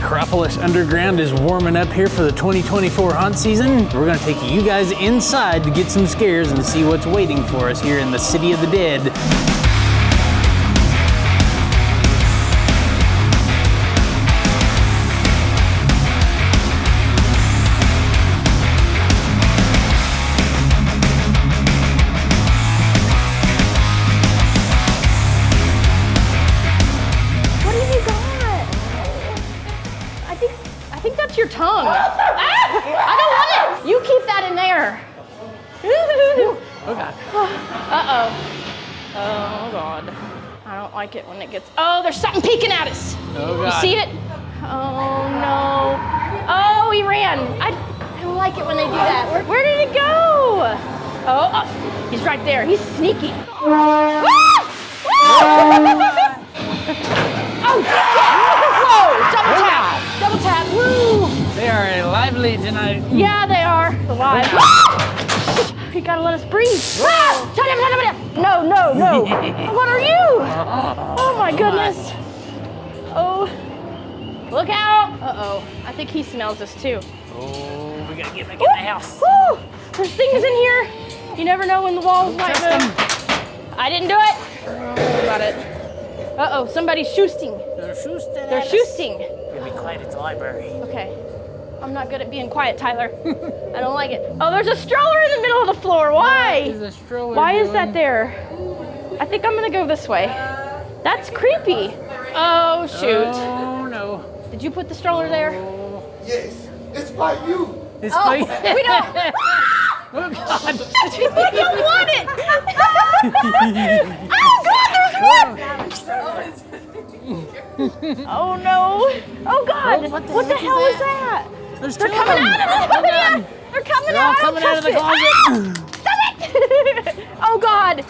Necropolis Underground is warming up here for the 2024 haunt season. We're gonna take you guys inside to get some scares and see what's waiting for us here in the City of the Dead. Your tongue. I don't want it. You keep that in there. Oh God. Uh-oh. Oh God. I don't like it when it gets, oh, there's something peeking at us. Oh God. You see it? Oh no. Oh, he ran. I don't like it when they do that. Where did it go? Oh, he's right there. He's sneaky. Oh, whoa, double tap. Double tap, woo! They are lively tonight. Yeah, they are. Alive. You gotta let us breathe. Shut him. No. What are you? Oh my goodness. Oh, look out. Uh-oh, I think he smells us too. Oh, we gotta get back in the house. Woo! There's things in here. You never know when the walls might move. I didn't do it. Don't worry about it. Uh-oh, somebody's shoosting. They're shoosting. They're shoosting. Be quiet at the library. Okay. I'm not good at being quiet, Tyler. I don't like it. Oh, there's a stroller in the middle of the floor. Why? What is a stroller Why doing? is that there? I think I'm gonna go this way. That's creepy. Oh, shoot. Oh, no. Did you put the stroller there? Yes, it's by you. It's Oh, by... we don't. Oh, God. We don't want it. Oh, God, there's one. Oh no! Oh God! Oh, what the hell is that? There's They're two coming of them. out of the They're coming They're out. all coming out of the closet. Stop it! Oh God!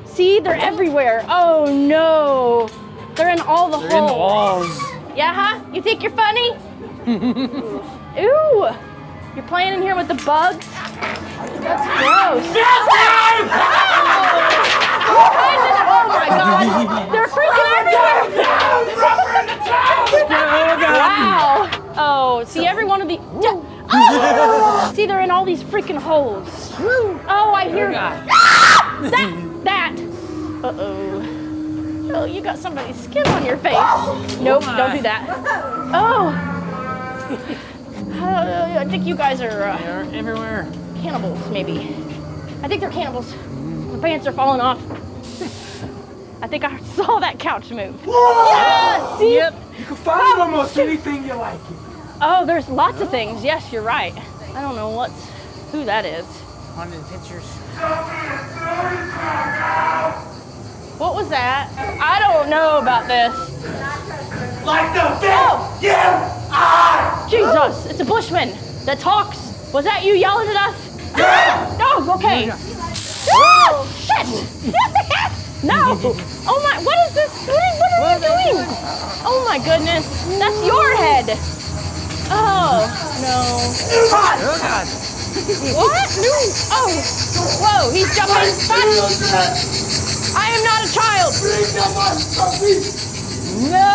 See, they're everywhere. Oh no! They're in all the holes. They're in the walls. Yeah, huh? You think you're funny? Ooh! You're playing in here with the bugs? That's gross. Oh my God! They're freaking everywhere! Wow! Oh, see every one of the. Oh! See, they're in all these freaking holes. Oh, I hear. That. Uh-oh. Oh, you got somebody's skin on your face. Nope, don't do that. Oh. I think you guys are. They're everywhere. Cannibals, maybe. I think they're cannibals. The pants are falling off. I think I saw that couch move. Yeah, see? Yep. You can find almost anything you like. Oh, there's lots of things. Yes, you're right. I don't know who that is. Haunted pictures. What was that? I don't know about this. Like the film you are. Jesus, it's a Bushman that talks. Was that you yelling at us? No, okay. Oh, shit! No! Oh my, what is this? What are you doing? Oh my goodness, that's your head. Oh, no. Oh, God. What? No. Oh, whoa, he's jumping. I am not a child. No.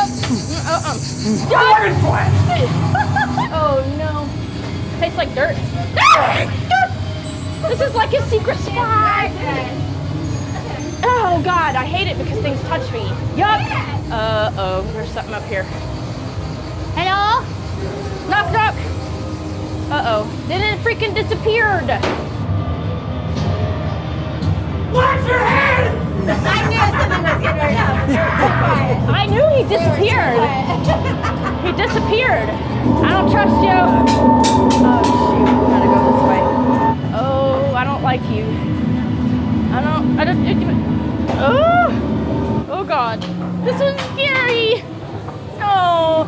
Oh no. Tastes like dirt. This is like a secret spot. Oh God, I hate it because things touch me. Yuck. Uh-oh, there's something up here. Hello? Knock, knock. Uh-oh, then it freaking disappeared. Watch your head! I knew something was getting ready to happen. I knew he disappeared. He disappeared. I don't trust you. Oh shoot, we gotta go this way. Oh, I don't like you. Oh God, this was scary. Oh.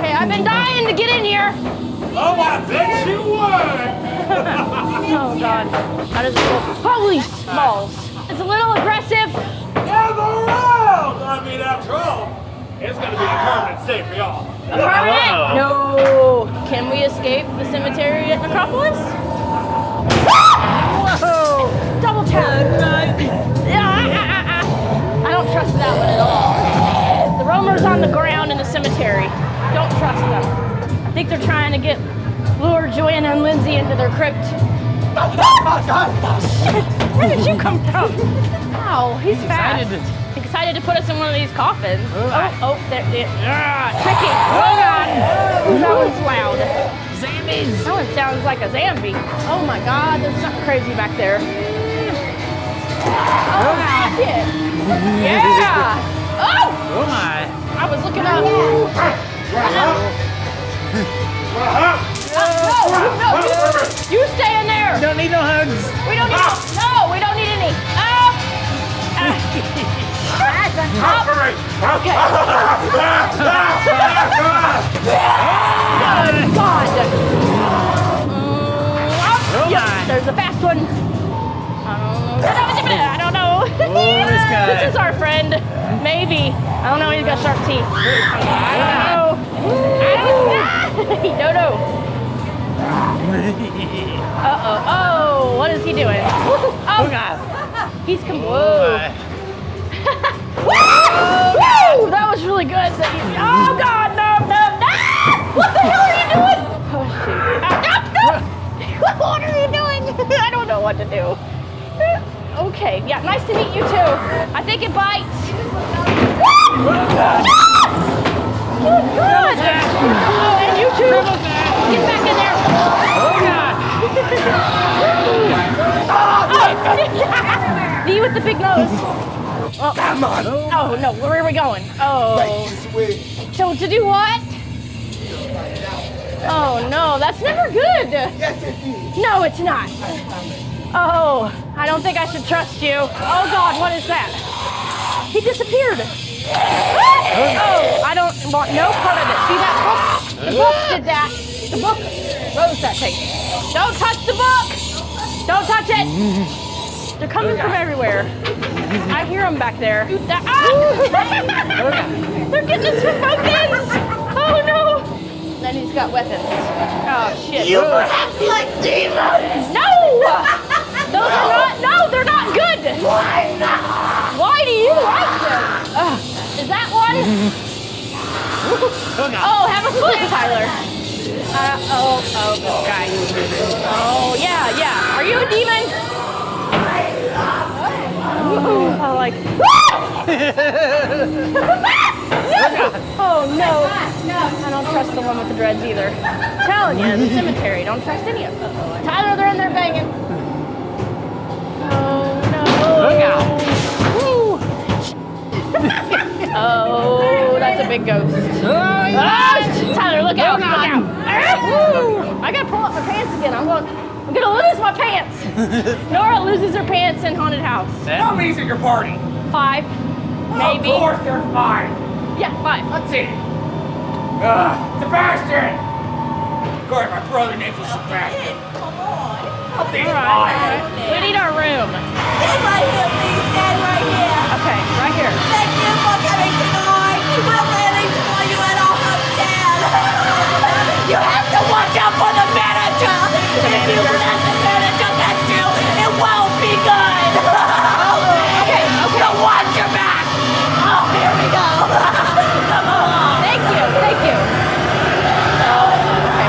Hey, I've been dying to get in here. Oh, I bet you would! Oh God, that is a little, holy smalls. It's a little aggressive. Gather around! I mean, after all, it's gonna be a permanent stay for y'all. A permanent? No. Can we escape the cemetery at Necropolis? Whoa! Double tap. I don't trust that one at all. The roamer's on the ground in the cemetery. Don't trust them. I think they're trying to lure Joanna and Lindsay into their crypt. Where did you come from? Ow, he's fast. Excited to put us in one of these coffins. Oh, there. Tricky. Oh, God. That one's loud. Zombies. That one sounds like a zombie. Oh, my God. There's something crazy back there. Oh, shit. Yeah. Oh. Oh, my. I was looking up. No, you stay in there. Don't need no hugs. We don't need we don't need any. Operate! Okay. God. Yeah, there's a fast one. I don't know. This guy. This is our friend. Maybe. I don't know. He's got sharp teeth. I don't know. No. Oh, what is he doing? Oh, God. He's come. Whoa. Woo! That was really good. Oh, God, no. What the hell are you doing? Oh, shoot. What are you doing? I don't know what to do. Okay, yeah, nice to meet you, too. I think it bites. Good. Oh, and you too. Get back in there. Oh, God. You with the big nose. Oh. Come on! Oh, no, where are we going? Oh. So to do what? Oh, no, that's never good. Yes, it is. No, it's not. Oh, I don't think I should trust you. Oh, God, what is that? He disappeared. Oh, I don't want no part of it. See that book? The book did that. The book rose that thing. Don't touch the book. Don't touch it. They're coming from everywhere. I hear them back there. They're getting us from both ends. Oh, no. Then he's got weapons. Oh, shit. You perhaps like demons! No! Those are not, no, they're not good. Why not? Why do you like them? Is that one? Oh, have a foot, Tyler. This guy. Oh, yeah. Are you a demon? I like. Oh, no. I don't trust the one with the dreads either. I'm telling you, the cemetery, don't trust any of them. Tyler, they're in there banging. Oh, no. Oh, that's a big ghost. Tyler, look out. I gotta pull up my pants again. I'm gonna lose my pants. Nora loses her pants in haunted house. How many's at your party? 5, maybe. Of course there's 5. Yeah, 5. Let's see. Sebastian! Of course, my brother named was Sebastian. Come on. I'll think All right. We need our room. Stand right here, please. Stand right here. Okay, right here. Thank you for coming tonight. I'm really for you at our hotel. You have to watch out for the manager. If you let the manager get you, it won't be good. Okay. So watch your back. Oh, here we go. Come on. Thank you. Okay,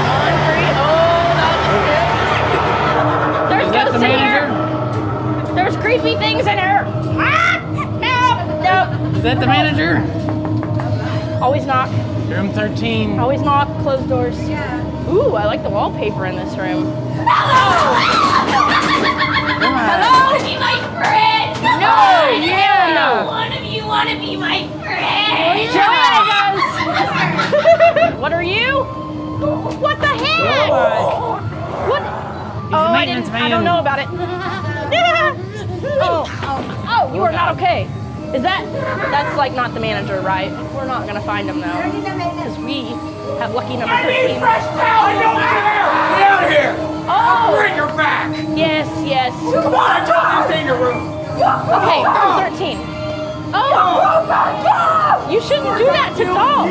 1, 3. Oh, that was good. There's ghosts in here. There's creepy things in here. Nope. Is that the manager? Always knock. Room 13. Always knock. Close doors. Yeah. Ooh, I like the wallpaper in this room. Hello. Be my friend. No, yeah. No. One of you want to be my friend. Joanna does. What are you? What the heck? What? Oh, I don't know about it. Oh, you are not okay. Is that's like not the manager, right? We're not gonna find him though, because we have lucky number 13. Fresh towel! Get out of here! Oh, Bring her back! yes. Come on, I told you to stay in your room! Okay, room 13. Oh, you shouldn't do that to dolls.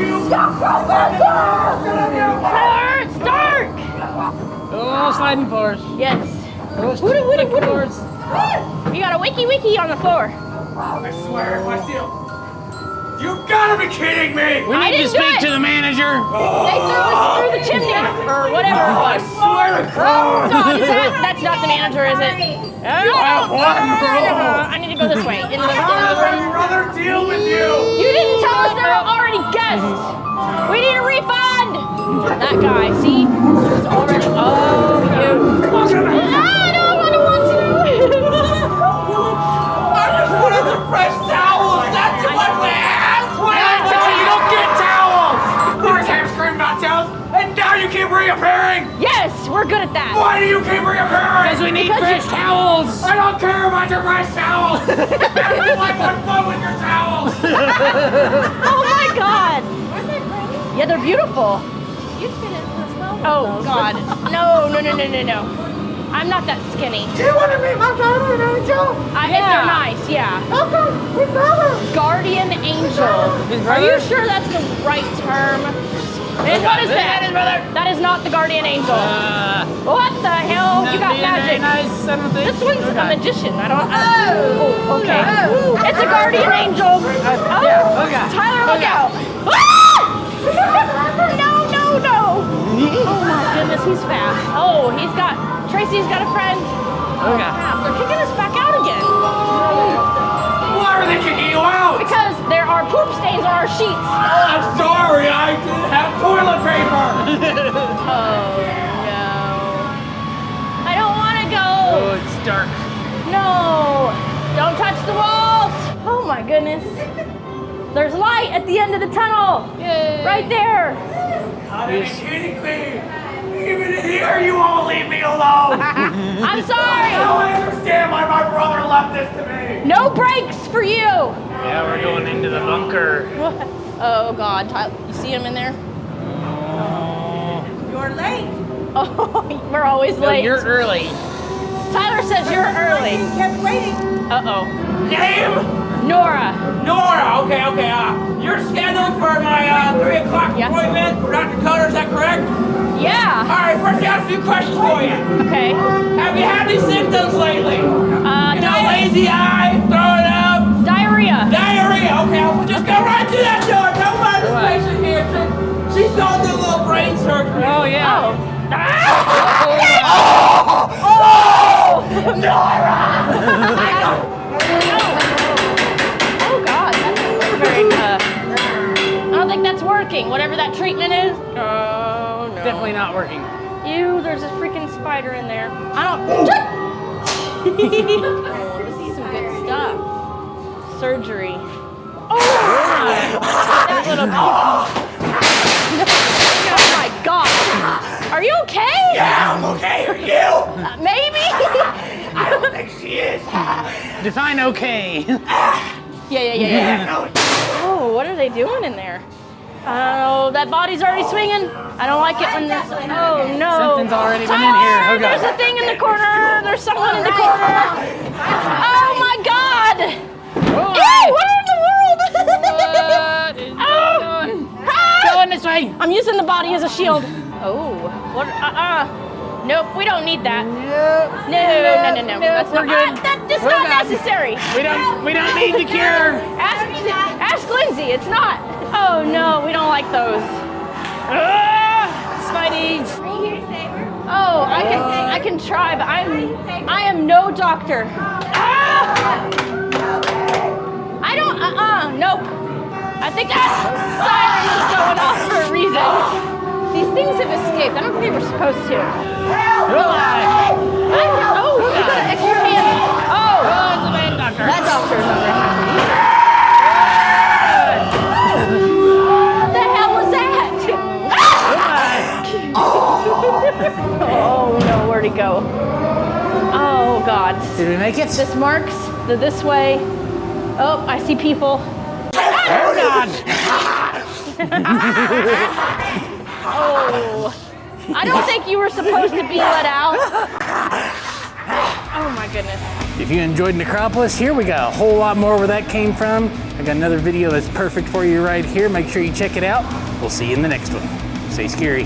It's dark. Oh, sliding floors. Yes. Oh, Woody. floors. You got a wiki on the floor. I swear, if I see him, you got gotta be kidding me! We need to didn't do speak it. to the manager. They threw us through the chimney, or whatever it I was. swear to God! God, that's not the manager, is it? I need to go this way. Into the I'd room. rather deal with you! You didn't tell us there were already guests. We need a refund. That guy, see? There's already. Oh, you. I don't want to. I just wanted some fresh towels! That's too much to ask! You don't get towels! First time screaming about towels, and now you keep reappearing! Yes, we're good at that. Why do you keep reappearing? Because we need Because fresh towels. I don't care about your fresh towels! It's like one fun with your towels! Oh my God. Yeah, they're beautiful. You fit into a small one. Oh God. No. I'm not that skinny. Do you want to meet my guardian angel? If they're nice, yeah. Okay, we brother. Guardian angel. His Are you brother? sure that's the right term? And what is that? That is not the guardian angel. What the hell? You got magic. Nice. I don't think. This one's a Okay. magician. I don't. Oh, okay. It's a guardian angel. Oh, okay. Tyler, look out! No! Oh my goodness, he's fast. Oh, Tracy's got a friend. Okay. Crap, they're kicking us back out again. Why are they kicking you out? Because there are poop stains on our sheets. I'm sorry, I didn't have toilet paper. Oh no. I don't want to go. Oh, it's dark. No. Don't touch the walls. Oh my goodness. There's light at the end of the tunnel. Yay. Right there. Are you kidding me? Even here, you won't leave me alone. I'm sorry. Now I understand why my brother left this to me. No breaks for you. Yeah, we're going into the bunker. Oh God, Tyler, you see him in there? You're late. Oh, we're always No, late. you're early. Tyler says you're early. You kept waiting. Uh-oh. Name? Nora. Nora. Okay. You're scheduled for my 3 o'clock Yeah. appointment for Dr. Cutter. Is that correct? Yeah. All right. First, I got a few questions for you. Okay. Have you had any symptoms lately? Lazy eye, throwing up, Diarrhea. diarrhea. Okay, we'll just go right through that door. Don't mind this patient here. She's going through a little brain surgery. Oh yeah. Oh God, that's very. I don't think that's working. Whatever that treatment is. Oh no. Definitely not working. Ew, there's a freaking spider in there. I don't. Oh, this is some good stuff. Surgery. Oh! That little. Oh my God. Are you okay? Yeah, I'm okay. Are you? Maybe. I don't think she is. Define okay. Yeah. No. Oh, what are they doing in there? Oh, that body's already swinging. I don't like it when there's. Oh no. Something's already been in Tyler, here. Oh, God. There's a thing in the corner. There's someone in the corner. Oh my God. Oh, Ew, where in the world? what is Oh. going on? Ah! Going this way. I'm using the body as a shield. Oh, what? Nope, we don't need that. No. That's we're not. good. That's We're not good. necessary. We don't need the cure. Ask Lindsay. It's not. Oh no, we don't like those. Spideys. Are you here to save her? Oh, I can try, but I am no doctor. I don't. Nope. I think that siren is going off for a reason. These things have escaped. I don't think they were supposed to. Oh, you got an extra hand. Oh, it's a bad doctor. that doctor's not very happy. What the hell was that? Oh no, where'd he go? Oh God. Did we make it? This marks the this way. Oh, I see people. Oh God. Oh, I don't think you were supposed to be let out. Oh my goodness. If you enjoyed Necropolis, here we got a whole lot more where that came from. I got another video that's perfect for you right here. Make sure you check it out. We'll see you in the next one. Stay scary.